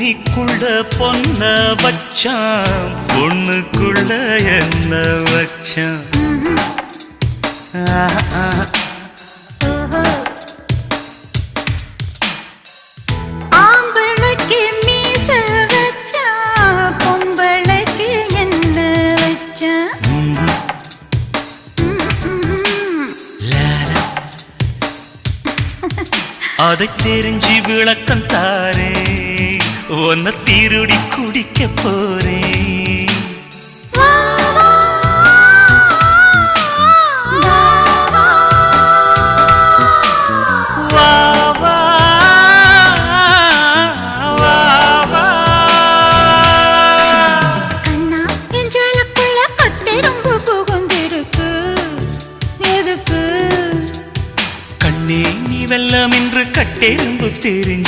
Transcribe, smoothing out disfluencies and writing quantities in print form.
பூமிக்குள்ள பொன்ன வச்சான் பொண்ணுக்குள்ள என்ன வச்சான் ஆம்பளைக்கு மீச வச்சா பொம்பளைக்கு என்ன வச்சா அதை தெரிஞ்சு விளக்கம் தாரே உன்னை திருடி குடிக்க போறேன் வெல்லம் என்று கட்டெரும்பு தெரிஞ்சு